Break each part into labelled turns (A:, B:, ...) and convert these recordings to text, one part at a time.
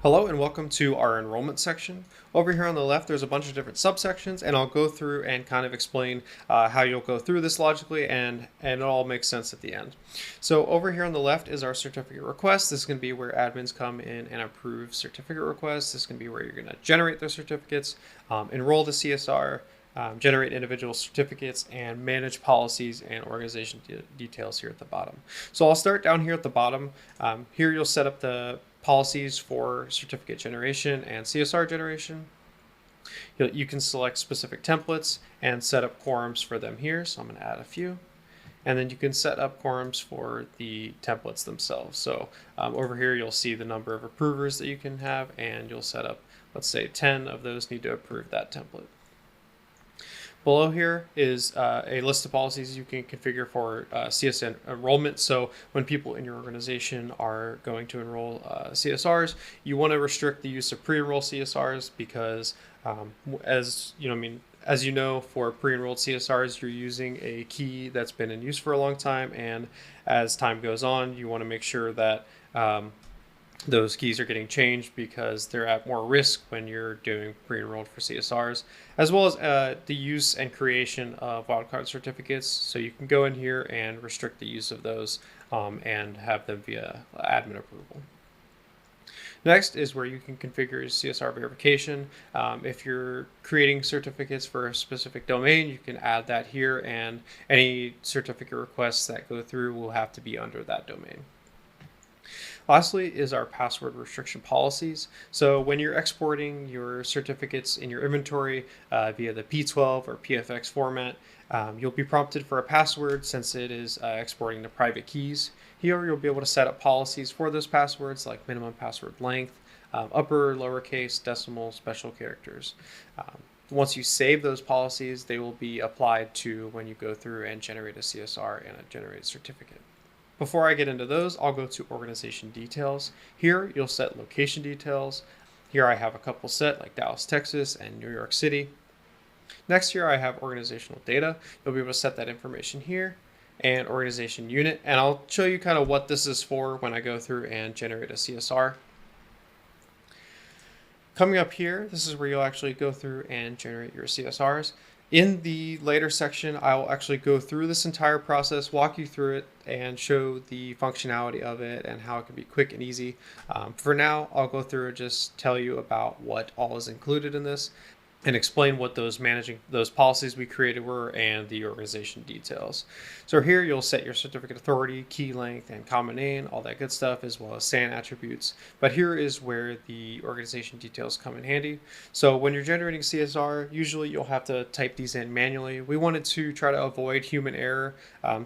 A: Hello and welcome to our enrollment section. Over here on the left, there's a bunch of different subsections, and I'll go through and kind of explain how you'll go through this logically, and it all makes sense at the end. So over here on the left is our certificate request. This is going to be where admins come in and approve certificate requests. This is going to be where you're going to generate their certificates, enroll the CSR, generate individual certificates, and manage policies and organization details here at the bottom. So I'll start down here at the bottom. Here you'll set up the policies for certificate generation and CSR generation. You can select specific templates and set up quorums for them here. So I'm going to add a few. And then you can set up quorums for the templates themselves. So over here, you'll see the number of approvers that you can have, and you'll set up, let's say 10 of those need to approve that template. Below here is a list of policies you can configure for CSN enrollment. So when people in your organization are going to enroll CSRs, you want to restrict the use of pre-enroll CSRs because, as you know, for pre-enrolled CSRs, you're using a key that's been in use for a long time, and as time goes on, you want to make sure that those keys are getting changed because they're at more risk when you're doing pre-enrolled for CSRs, as well as the use and creation of wildcard certificates. So you can go in here and restrict the use of those and have them via admin approval. Next is where you can configure CSR verification. If you're creating certificates for a specific domain, you can add that here, and any certificate requests that go through will have to be under that domain. Lastly is our password restriction policies. So when you're exporting your certificates in your inventory via the P12 or PFX format, you'll be prompted for a password since it is exporting the private keys. Here you'll be able to set up policies for those passwords like minimum password length, upper, lowercase, decimal, special characters. Once you save those policies, they will be applied to when you go through and generate a CSR and a generated certificate. Before I get into those, I'll go to organization details. Here, you'll set location details. Here I have a couple set like Dallas, Texas and New York City. Next here, I have organizational data. You'll be able to set that information here, and organization unit. And I'll show you kind of what this is for when I go through and generate a CSR. Coming up here, this is where you'll actually go through and generate your CSRs. In the later section, I will actually go through this entire process, walk you through it, and show the functionality of it and how it can be quick and easy. For now, I'll go through and just tell you about what all is included in this and explain what those policies we created were and the organization details. So here you'll set your certificate authority, key length, and common name, all that good stuff, as well as SAN attributes. But here is where the organization details come in handy. So when you're generating CSR, usually you'll have to type these in manually. We wanted to try to avoid human error.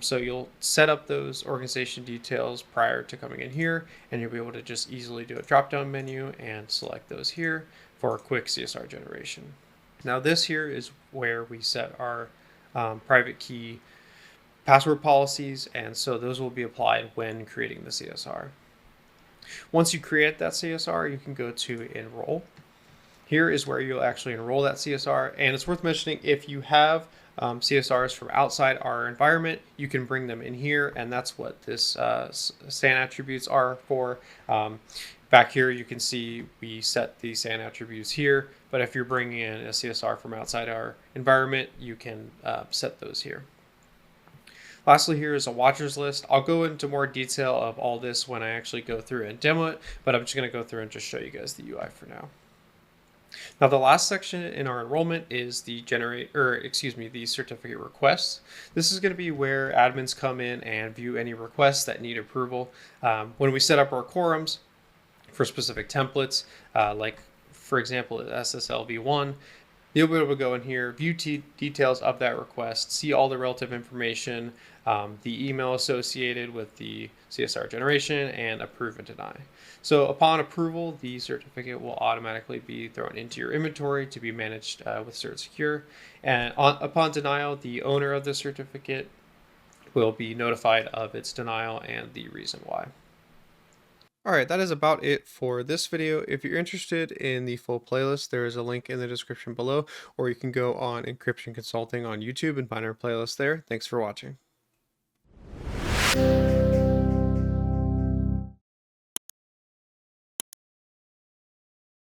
A: So you'll set up those organization details prior to coming in here, and you'll be able to just easily do a drop-down menu and select those here for a quick CSR generation. Now this here is where we set our private key password policies, and so those will be applied when creating the CSR. Once you create that CSR, you can go to enroll. Here is where you'll actually enroll that CSR, and it's worth mentioning if you have CSRs from outside our environment, you can bring them in here, and that's what this SAN attributes are for. Back here, you can see we set the SAN attributes here, but if you're bringing in a CSR from outside our environment, you can set those here. Lastly, here is a watchers list. I'll go into more detail of all this when I actually go through and demo it, but I'm just going to go through and just show you guys the UI for now. Now the last section in our enrollment is the the certificate requests. This is going to be where admins come in and view any requests that need approval. When we set up our quorums for specific templates, like for example SSL v1, you'll be able to go in here, view details of that request, see all the relative information, the email associated with the CSR generation, and approve and deny. So upon approval, the certificate will automatically be thrown into your inventory to be managed with CertSecure. And upon denial, the owner of the certificate will be notified of its denial and the reason why. Alright, that is about it for this video. If you're interested in the full playlist, there is a link in the description below, or you can go on Encryption Consulting on YouTube and find our playlist there. Thanks for watching.